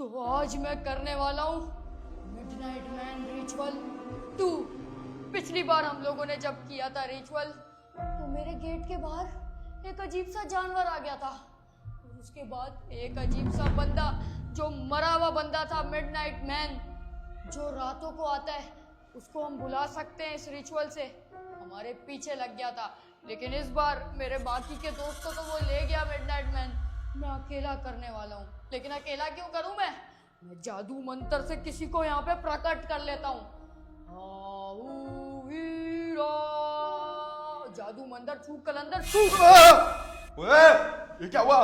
तो आज मैं करने वाला हूँ मिडनाइट मैन रिचुअल 2। पिछली बार हम लोगों ने जब किया था रिचुअल तो मेरे गेट के बाहर एक अजीब सा जानवर आ गया था। उसके बाद एक अजीब सा बंदा जो मरा हुआ बंदा था मिडनाइट मैन जो रातों को आता है, उसको हम बुला सकते हैं इस रिचुअल से, हमारे पीछे लग गया था। लेकिन इस बार मेरे बाकी के दोस्तों को वो ले गया मिडनाइट मैन। मैं अकेला करने वाला हूँ। लेकिन अकेला क्यों करूँ? मैं जादू मंत्र से किसी को यहाँ पे प्रकट कर लेता हूँ। जादू मंत्र छूक कलंदर छूक। ओए, ये क्या हुआ?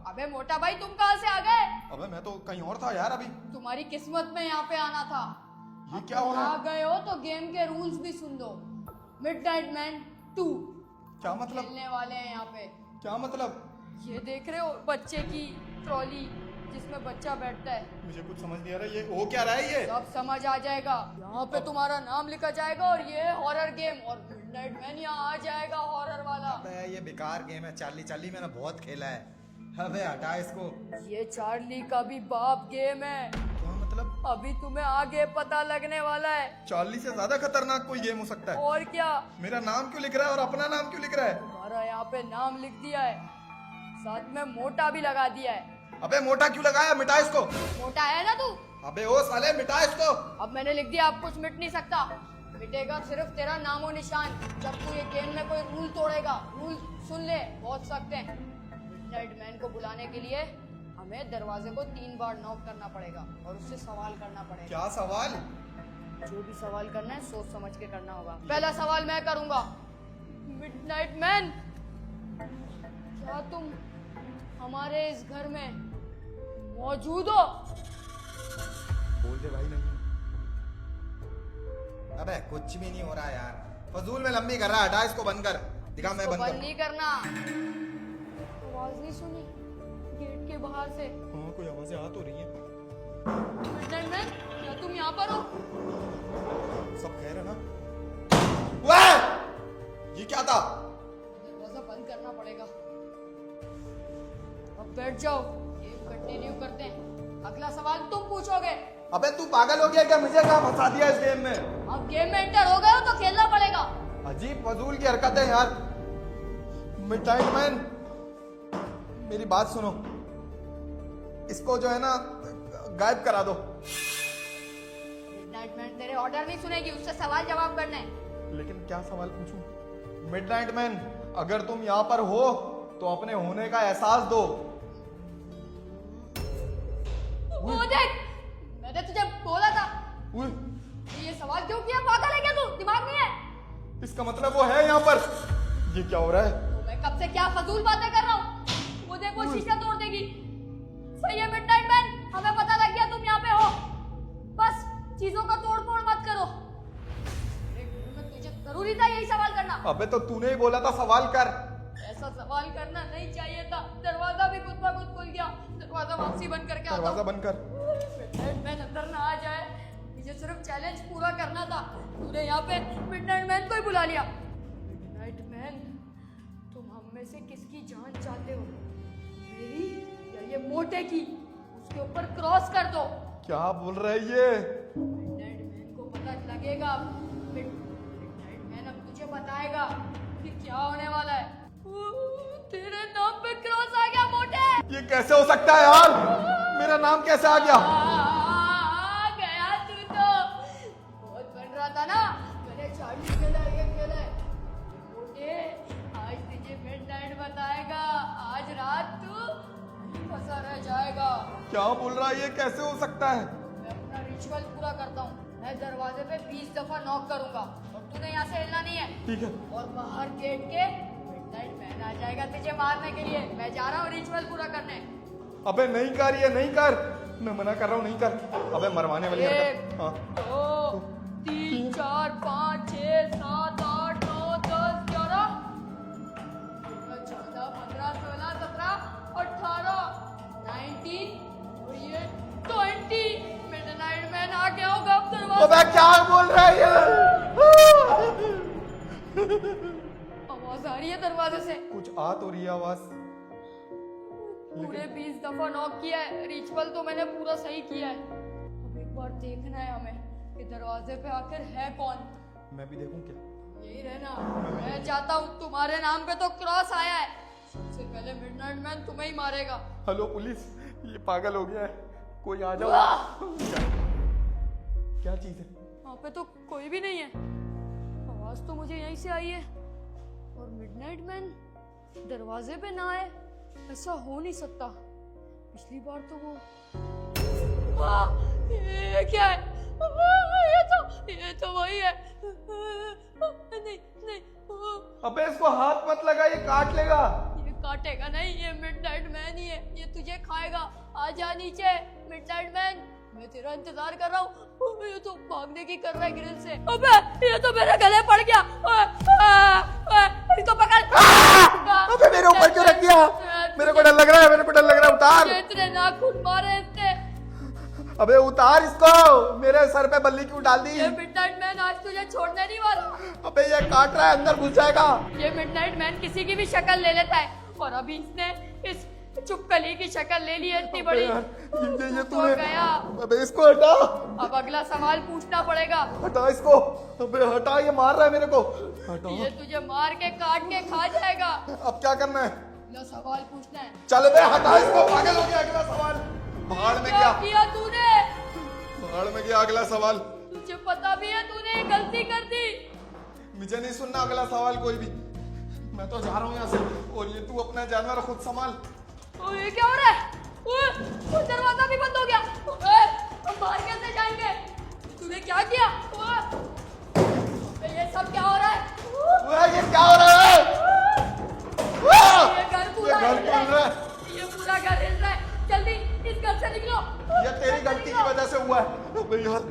अबे मोटा भाई तुम कहाँ से आ गए? अबे मैं तो कहीं और था यार अभी। तुम्हारी किस्मत में यहाँ पे आना था। ये क्या हो रहा है? आ गए हो तो गेम के रूल्स भी सुन लो। मिडनाइट मैन 2 क्या मतलब? खेलने वाले हैं यहाँ पे। क्या मतलब? ये देख रहे हो बच्चे की ट्रॉली जिसमें बच्चा बैठता है? मुझे कुछ समझ नहीं आ रहा, ये हो क्या रहा है? ये सब समझ आ जाएगा। यहाँ पे तुम्हारा नाम लिखा जाएगा और ये हॉरर गेम, और मिडनाइट मैन यहाँ आ जाएगा हॉरर वाला। अबे ये बेकार गेम है। चार्ली चार्ली मैंने बहुत खेला है। अबे हटा इसको। ये चार्ली का भी बाप गेम है। क्या मतलब? अभी तुम्हें आगे पता लगने वाला है। चार्ली से ज्यादा खतरनाक कोई गेम हो सकता है? और क्या, मेरा नाम क्यों लिख रहा है और अपना नाम क्यों लिख रहा है? तुम्हारा यहाँ पे नाम लिख दिया है, साथ में मोटा भी लगा दिया है। अबे मोटा क्यों लगाया? मिटा इसको। मोटा है ना तू? अबे ओ साले मिटा इसको। अब मैंने लिख दिया, अब कुछ मिट नहीं सकता। मिटेगा सिर्फ तेरा नामो निशान जब तू ये गेम में कोई रूल तोड़ेगा। रूल सुन ले, बहुत सख्त है। मिडनाइट मैन को बुलाने के लिए हमें दरवाजे को 3 बार नॉक करना पड़ेगा और उससे सवाल करना पड़ेगा। क्या सवाल? जो भी सवाल करना है सोच समझ के करना होगा। पहला सवाल मैं करूंगा। मिडनाइट मैन, क्या तुम हमारे इस घर में मौजूद हो? बोल दे भाई। नहीं। अबे कुछ भी नहीं हो रहा यार। फजूल में लंबी कर रहा है। हटा इसको, बंद कर। दिखा मैं बंद बंद कर। नहीं करना। आवाज नहीं सुनी गेट के बाहर से? हाँ कोई आवाजें आ तो रही हैं। मिडनाइट मैन, क्या तुम यहाँ पर हो? सब खैर है ना? वाह! ये क्या था? दरवाजा बंद करना पड़ेगा। अब बैठ जाओ, गेम कंटिन्यू करते हैं। अगला सवाल तुम पूछोगे। अबे तू पागल हो गया क्या? मुझे कहाँ फंसा दिया इस गेम में? अब गेम में एंटर हो गए हो तो खेलना पड़ेगा। अजीब फजूल की हरकत है यार। मिडनाइट मैन, मेरी बात सुनो। इसको जो है ना गायब करा दो। मिडनाइट मैन तेरे ऑर्डर नहीं सुनेगी, उससे सवाल जवाब करने हैं। लेकिन क्या सवाल पूछूं? मिडनाइट मैन, अगर तुम यहाँ पर हो तो अपने होने का एहसास दो। वो देख, मैंने तुझे बोला था। उई, ये सवाल क्यों किया? पागल है क्या तू? दिमाग नहीं है? इसका मतलब वो है यहाँ पर। ये क्या हो रहा है? तो मैं कब से क्या फजूल बातें कर रहा हूँ? वो देख, वो शीशा तोड़ देगी। सही है मिडनाइट मैन, हमें पता लग गया तुम यहाँ पे हो। बस चीजों का तोड़ फोड़ मत करो। तुझे जरूरी था यही सवाल करना? अबे तो तूने ही बोला था सवाल कर। ऐसा सवाल करना नहीं चाहिए था। दरवाजा भी खुद ब खुद खुल गया। दरवाजा वापसी बंद करके आता हूँ। दरवाजा बंद कर। मिडनाइट मैन अंदर ना आ जाए। मुझे सिर्फ चैलेंज पूरा करना था। तूने यहाँ पे मिडनाइट मैन को ही बुला लिया। मिडनाइट मैन, तुम हम में से किसकी जान चाहते हो? मेरी या ये मोटे की? उसके ऊपर क्रॉस कर दो। क्या बोल रहा है ये? मिडनाइट मैन को पता लगेगा। मिडनाइट मैन अब तुझे बताएगा कि क्या होने वाला है। तेरे नाम पे क्रॉस आ गया मोटे। ये कैसे हो सकता है यार? मेरा नाम कैसे आ गया? आ गया तू तो। बहुत बन रहा था ना, मैंने चार्ली खेला, ये खेला है। मोटे, आज तुझे मिडनाइट बताएगा। आज रात तू वहीं फंसा रह जाएगा। क्या बोल रहा है ये? कैसे हो सकता है? मैं अपना रिचुअल पूरा करता हूँ। मैं दरवाजे पे 20 दफा नॉक करूंगा और तूने यहाँ से हिलना नहीं है। ठीक है। और बाहर गेट के मिडनाइट मैन आ जाएगा तुझे मारने के लिए। मैं जा रहा हूँ रिचुअल पूरा करने। अबे नहीं कर, ये नहीं कर। मैं मना कर रहा हूँ, नहीं कर। अबे मरवाने वाली 1 हरकत। हाँ। 2 3 4 5 6 7 8 9 10 11 14 15 16 17 18 19 और ये 20। मिडनाइट मैन आ गया होगा अब दरवाजा। अबे क्या बोल रहा है ये? आवाज आ रही है दरवाजे से। कुछ आ तो रही है आवाज। पूरे 20 दफा नॉक किया है, रिचुअल तो मैंने पूरा सही किया है। अब एक बार देखना है हमें कि दरवाजे पे आखिर है कौन। मैं भी देखूं क्या? यही रहना, मैं चाहता हूँ, तुम्हारे नाम पे तो क्रॉस आया है, सबसे पहले मिडनाइट मैन तुम्हें ही मारेगा। हेलो पुलिस, ये पागल हो गया है, कोई आ जाओ। क्या चीज है? वहाँ पे तो कोई भी नहीं है, आवाज तो मुझे यहीं से आई है, और मिडनाइट मैन दरवाजे पे ना आए, ऐसा हो नहीं सकता। पिछली बार तो वो ये क्या है? ये तो वही है। नहीं नहीं, अबे इसको हाथ मत लगा, ये काट लेगा। ये काटेगा नहीं, ये मिडनाइट मैन ही है, ये तुझे खाएगा। आ जा नीचे मिडनाइट मैन, मैं तेरा इंतजार कर रहा हूँ। ये तो भागने की कर रहा है ग्रिल से। अबे ये तो मेरे गले पड़ गया। इसको पकड़। अबे मेरे ऊपर क्यों रख दिया? मेरे को डर लग रहा है, मेरे को डर लग रहा है। उतार। इतने नाखून मारे इसने। अबे उतार इसको, मेरे सर पे बल्ली क्यों डाल दी? ये मिडनाइट मैन आज तुझे छोड़ने नहीं वाला। अबे ये काट रहा है, अंदर घुस जाएगा। ये मिडनाइट मैन किसी की भी शक्ल ले लेता है, और अभी इसने इस चुपकली की शक्ल ले ली है इतनी बड़ी। ये तो गया। अबे इसको हटा। अब अगला सवाल पूछना पड़ेगा। हटा इसको। अबे हटा, ये मार रहा है मेरे को। हटा। ये तुझे मार के काट के खा जाएगा। अब क्या करना है? अगला सवाल पूछना है। चल बे हटा इसको, पागल हो गया। अगला सवाल। भाड़ में क्या गया। किया तूने? भाड़ में गया अगला सवाल। तुझे पता भी है तूने ये गलती कर दी। मुझे नहीं सुनना अगला सवाल कोई भी, मैं तो जा रहा हूँ यहाँ से। और ये तू अपना जानवर खुद संभाल। ओ, ये क्या हो रहा है? ओ, दरवाजा भी बंद हो गया। हम बाहर कैसे जाएंगे? तूने क्या किया? ये सब क्या हो रहा है? ये क्या हो रहा है? ये घर पूरा ये घर हिल रहा हिल रहा है। ये पूरा घर हिल रहा है। जल्दी इस घर से निकलो। ये तेरी गलती की वजह से हुआ है। अबे यार,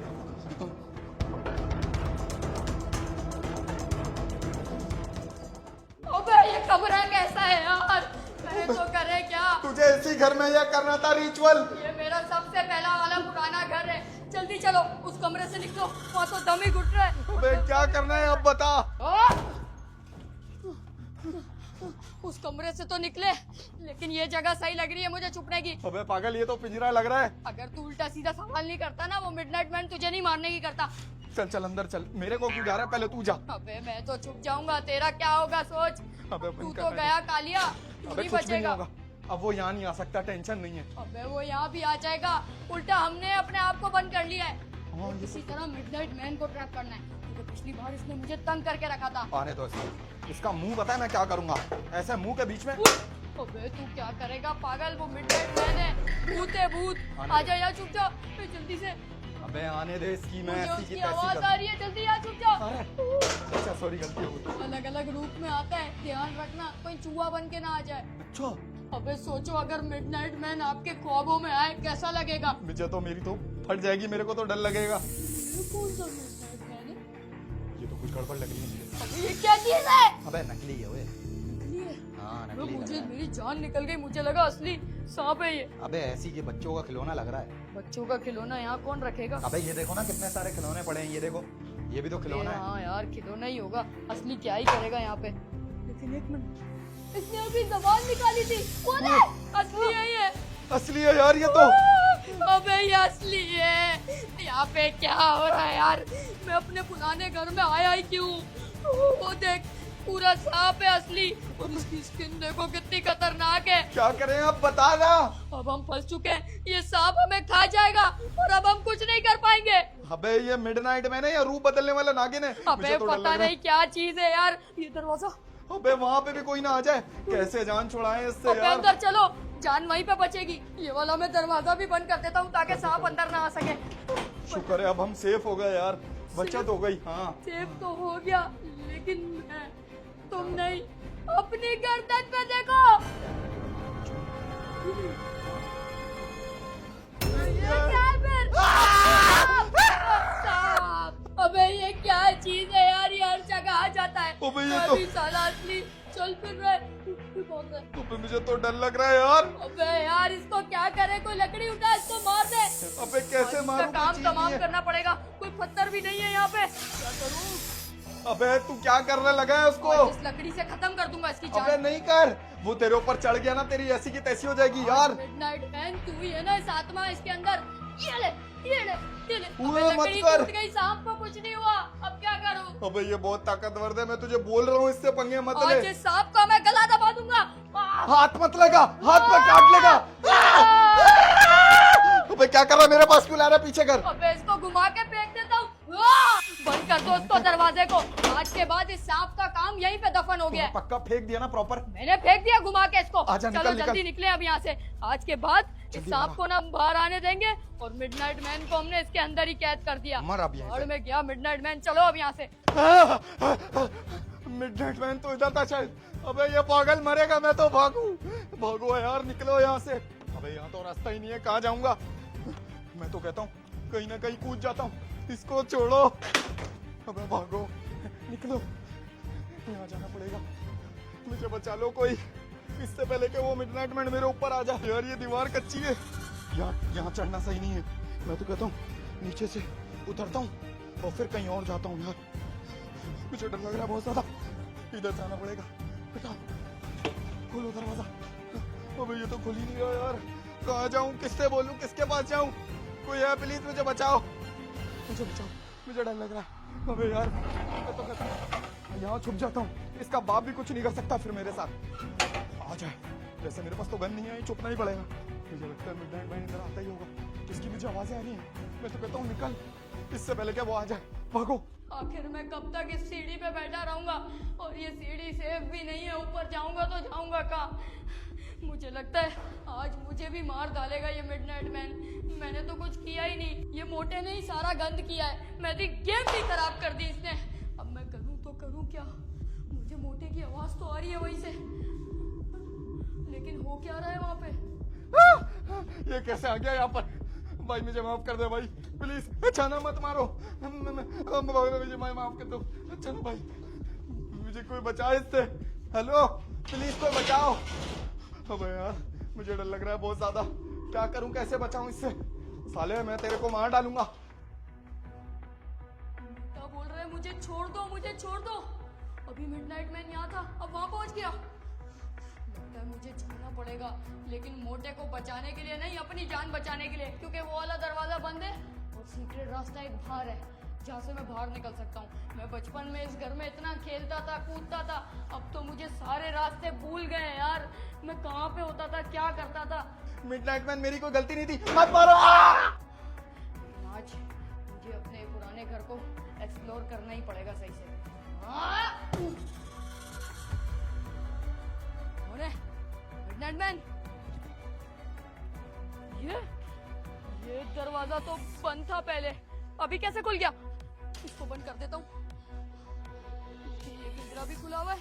अबे ये कमरा कैसा है यार? करे तो करे क्या? तुझे इसी घर में यह करना था रिचुअल। ये मेरा सबसे पहला वाला पुराना घर है। जल्दी चलो, उस कमरे से निकलो, वहाँ तो दम ही घुट रहा है। अबे क्या करना है अब बता। उस कमरे से तो निकले, लेकिन ये जगह सही लग रही है मुझे छुपने की। अबे पागल, ये तो पिंजरा लग रहा है। अगर तू उल्टा सीधा सवाल नहीं करता ना, वो मिडनाइट मैन तुझे नहीं मारने की करता। चल चल अंदर चल, मेरे को क्यों जा रहा है? पहले तू जा। अबे मैं तो छुप जाऊंगा, तेरा क्या होगा सोच। अबे तू बंद तो कर रहा गया कालिया, तू अबे नहीं कुछ भी नहीं बचेगा। होगा, अब वो यहाँ नहीं आ सकता, टेंशन नहीं है। अबे वो यहाँ भी आ जाएगा, उल्टा हमने अपने आप को बंद कर लिया है। हाँ, ये इसी तरह मिडनाइट मैन को ट्रैप करना है, क्योंकि पिछली बार इसने मुझे तंग करके रखा था। आने दो इसका मुंह पता है मैं क्या करूंगा? ऐसे मुंह के बीच में। अबे तू क्या करेगा पागल? वो मिडनाइट मैन है, भूत है भूत। आजा यहाँ, चुप जा जल्दी से। अबे आने दे इसकी, मैं मुझे ऐसी उसकी की तैसी आवाज कर। आ रही है, जल्दी यहाँ चुप जा। अरे अच्छा सॉरी, गलती हो गई। अलग अलग रूप में आता है, ध्यान रखना कोई चूहा बन के ना आ जाए। अच्छा अबे सोचो अगर मिडनाइट मैन आपके ख्वाबों में आए, कैसा लगेगा? मुझे तो, मेरी तो फट जाएगी, मेरे को तो डर लगेगा। ये कौन सा मिडनाइट मैन है? ये तो कुछ गड़बड़ लग रही है मुझे। अबे ये क्या चीज है? अबे नकली है वे। नकली है? हाँ अबे नकली मुझे, लग रहा मेरी जान निकल गई, मुझे लगा असली सांप है ये। है। अबे ऐसी के बच्चों का खिलौना लग रहा है। बच्चों का खिलौना यहाँ कौन रखेगा? अबे ये देखो ना, कितने सारे खिलौने पड़े हैं, ये देखो, ये भी तो खिलौना है। हाँ यार खिलौना ही होगा, असली क्या ही करेगा यहाँ पे। लेकिन एक मिनट, इसने अभी जबान निकाली थी, कौन है? असली है ये। असली है यार ये तो। अबे ये असली है। यहाँ पे क्या हो रहा है यार? मैं अपने पुराने घर में आया ही क्यों? वो देख, पूरा सांप है असली, और उसकी स्किन देखो कितनी खतरनाक है। क्या करें अब बता ना। अब हम फंस चुके हैं, ये सांप हमें खा जाएगा और अब हम कुछ नहीं कर पाएंगे। अबे ये मिडनाइट मैन है या रूप बदलने वाला नागिन है? अबे मुझे तो डर पता लग रहा है। नहीं क्या चीज है यार। ये दरवाजा, अबे वहाँ पे भी कोई ना आ जाए, कैसे जान छुड़ाएं इससे अबे यार। अंदर चलो, जान वहीं पे बचेगी। ये वाला मैं दरवाजा भी बंद कर देता हूँ ताकि सांप अंदर ना आ सके। शुक्र है अब हम सेफ हो गए यार, बचत हो गई। हाँ सेफ तो हो गया, लेकिन मैं, तुम नहीं। अपनी गर्दन पे देखो, ये क्या है फिर? सांप। अबे ये क्या चीज है यार? ये हर जगह आ जाता है। अबे ये तो- अभी साला असली चल फिर रहा है। बहुत है। अबे मुझे तो डर लग रहा है यार। अबे यार इसको क्या करे? कोई लकड़ी उठा, इसको मार दे। अबे कैसे इसका मारूं? काम कोई चीज तमाम नहीं है। करना पड़ेगा। कोई पत्थर भी नहीं है यहाँ पे, क्या करूँ? अबे तू क्या करने लगा है उसको? और इस लकड़ी से खत्म कर दूंगा इसकी अबे जान। नहीं कर, वो तेरे ऊपर चढ़ गया ना, तेरी ऐसी की तैसी हो जाएगी यार। मिडनाइट मैन तू ही है ना इस आत्मा इसके अंदर। ये ले ये ले ये ले। उए, अबे मत लकड़ी कर। टूट गई, सांप को कुछ नहीं हुआ, अब क्या करूं? अबे ये बहुत ताकतवर है, मैं तुझे बोल रहा हूँ इससे पंगे मत आज ले। इस सांप का मैं गला दबा दूंगा। हाथ मत लगा, हाथ में काट लेगा। अबे क्या कर रहा है, मेरे पास क्यों ला रहा है, पीछे कर। अबे इसको घुमा के फेंक देता हूँ। बंद कर दो उसको दरवाजे को। आज के बाद इस सांप का काम यहीं पे दफन हो गया है। पक्का फेंक दिया ना प्रॉपर। मैंने फेंक दिया घुमा के इसको। आजा, चलो निकल, जल्दी निकल। निकले अब यहाँ से। आज के बाद इस जल्दी सांप मारा। को ना बाहर आने देंगे और मिडनाइट मैन को हमने इसके अंदर ही कैद कर दिया। मर अब यहाँ से। बाहर में गया मिडनाइट मैन, चलो अब यहाँ से। मिडनाइट मैन तो इधर था शायद। अबे ये पागल मरेगा, मैं तो भागू। भागो यार, निकलो यहाँ से। अबे यहाँ तो रास्ता ही नहीं है, कहाँ जाऊंगा। मैं तो कहता हूँ कहीं ना कहीं कूद जाता हूँ, इसको छोड़ो। अबे भागो, निकलो, यहाँ जाना पड़ेगा। मुझे बचा लो कोई, इससे पहले कि वो मिडनाइट मैन मेरे ऊपर आ जाए। यार ये दीवार कच्ची है, यहाँ चढ़ना सही नहीं है। मैं तो कहता हूँ नीचे से उतरता हूँ और फिर कहीं और जाता हूँ। यार मुझे डर लग रहा है बहुत ज्यादा, इधर जाना पड़ेगा। बेटा खोलो दरवाजा। अबे ये तो खुल ही नहीं रहा यार, कहाँ जाऊँ, किससे बोलूँ, किसके पास जाऊँ? कोई है प्लीज, मुझे बचाओ, मुझे बचाओ, मुझे डर लग रहा है। अबे यार मैं तो कहता हूँ यहाँ छुप जाता हूँ, इसका बाप भी कुछ नहीं कर सकता फिर मेरे साथ। आ जाए, वैसे मेरे पास तो गन नहीं है, छुपना ही पड़ेगा। मुझे लगता है मिडनाइट मैन इधर आता ही होगा, इसकी मुझे आवाजें आ रही हैं। मैं तो कहता हूँ निकल, इससे पहले क्या वो आ जाए, भागो। आखिर मैं कब तक इस सीढ़ी पे बैठा रहूंगा? और ये सीढ़ी सेफ भी नहीं है, ऊपर जाऊंगा तो जाऊंगा कहाँ? मुझे लगता है आज मुझे भी मार डालेगा ये मिडनाइट मैन। मैंने तो कुछ किया ही नहीं, ये मोटे ने ही सारा गंद किया है। मेरी गेम भी खराब कर दी इसने। अब मैं करूँ तो करूँ क्या? मुझे मोटे की आवाज तो आ रही है वहीं से, लेकिन हो क्या रहा है वहाँ पे? ये कैसे आ गया यहाँ पर? भाई मुझे माफ कर दे भाई, प्लीज। अच्छा ना मत मारो, मुझे माफ कर दो। अच्छा ना भाई, मुझे कोई बचाए इससे। हेलो प्लीज कोई बचाओ। अबे यार मुझे डर लग रहा है बहुत ज्यादा, क्या करूं, कैसे बचाऊं इससे? साले मैं तेरे को मार डालूंगा। क्या बोल रहे हैं? मुझे छोड़ दो, मुझे छोड़ दो। अभी मिडनाइट मैन यहाँ था, अब वहाँ पहुँच गया। लगता है मुझे जाना पड़ेगा, लेकिन मोटे को बचाने के लिए नहीं, अपनी जान बचाने के लिए, क्योंकि वो वाला दरवाजा बंद है और सीक्रेट रास्ता एक बाहर है जहाँ से मैं बाहर निकल सकता हूँ। मैं बचपन में इस घर में इतना खेलता था, कूदता था, अब तो मुझे सारे रास्ते भूल गए यार। मैं कहाँ पे होता था, क्या करता था? मिडनाइट मैन मेरी कोई गलती नहीं थी, मत मारो। आज मुझे अपने पुराने घर को एक्सप्लोर करना ही पड़ेगा सही से। मिडनाइट मैन, ये दरवाजा तो बंद था पहले, अभी कैसे खुल गया? इसको बंद कर देता हूँ। ये पिंजरा भी खुला हुआ है।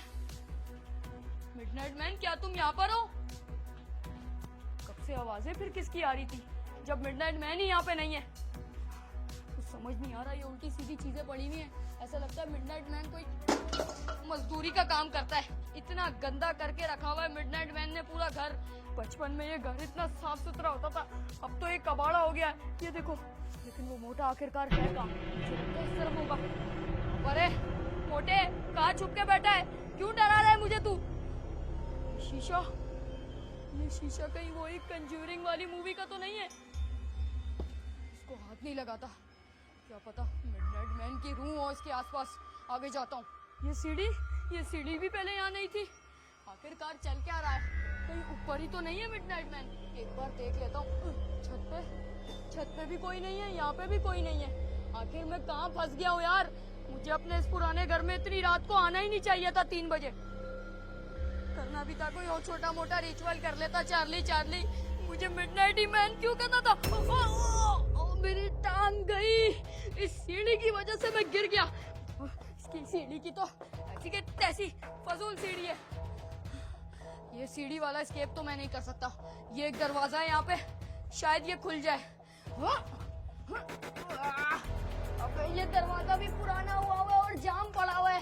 मिडनाइट मैन, क्या तुम यहाँ पर हो? कब से आवाजें फिर किसकी आ रही थी जब मिडनाइट मैन ही यहाँ पे नहीं है? कुछ समझ नहीं आ रहा, ये उल्टी सीधी चीजें पड़ी हुई हैं। ऐसा लगता है मिडनाइट मैन कोई मजदूरी का काम करता है। इतना गंदा करके रखा हुआ है मिडनाइट मैन ने पूरा घर। बचपन में ये घर इतना साफ सुथरा होता था, अब तो ये कबाड़ा हो गया है। ये देखो, लेकिन वो मोटा आखिरकार है कहाँ? इस तरफ होगा। अरे मोटे, कहाँ छुप के बैठा है? क्यों डरा रहा है मुझे तू? शीशा, ये शीशा कहीं वही कंज्यूरिंग वाली मूवी का तो नहीं है? इसको हाथ नहीं लगाता, क्या पता मिडनाइट मैन की रूह हो इसके आसपास। आगे जाता हूँ। ये सीढ़ी भी पहले यहाँ नहीं थी। आखिरकार चल क्या रहा है? कहीं ऊपर ही तो नहीं है मिडनाइट मैन? एक बार देख लेता हूँ। छत पे भी कोई नहीं है, यहाँ पे भी कोई नहीं है। आखिर मैं कहाँ फंस गया हूँ यार? मुझे अपने इस पुराने घर में इतनी रात को आना ही नहीं चाहिए था। 3 बजे करना भी था, कोई और छोटा मोटा रिचुअल कर लेता। चार्ली मुझे मिडनाइट मैन क्यों करना था? मेरी टांग गई, इस सीढ़ी की वजह से मैं गिर गया। इसकी सीढ़ी की तो ऐसी के तैसी फजूल सीढ़ी है। ये सीढ़ी वाला एस्केप तो मैं नहीं कर सकता। ये एक दरवाजा है यहाँ पे, शायद ये खुल जाए। अब ये दरवाजा भी पुराना हुआ है और जाम पड़ा हुआ है,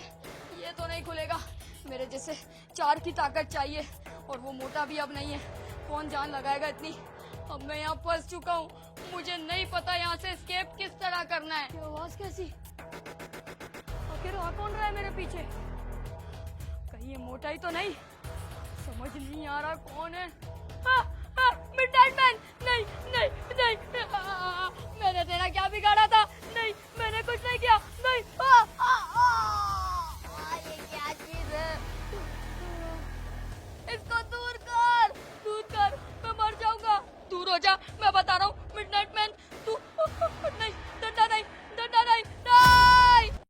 ये तो नहीं खुलेगा। मेरे जैसे 4 की ताकत चाहिए, और वो मोटा भी अब नहीं है। कौन जान लगाएगा इतनी? अब मैं यहाँ फंस चुका हूँ, मुझे नहीं पता यहाँ से एस्केप किस तरह करना है। ये आवाज कैसी? आखिर आ कौन रहा है मेरे पीछे? कहीं ये मोटा ही तो नहीं? समझ नहीं आ रहा कौन है। Midnight man. नहीं नहीं नहीं, मैंने तेरा क्या बिगाड़ा था? नहीं, मैंने कुछ नहीं किया। नहीं, ये क्या चीज है? इसको दूर कर, मैं मर जाऊंगा। दूर हो जा, मैं बता रहा हूँ।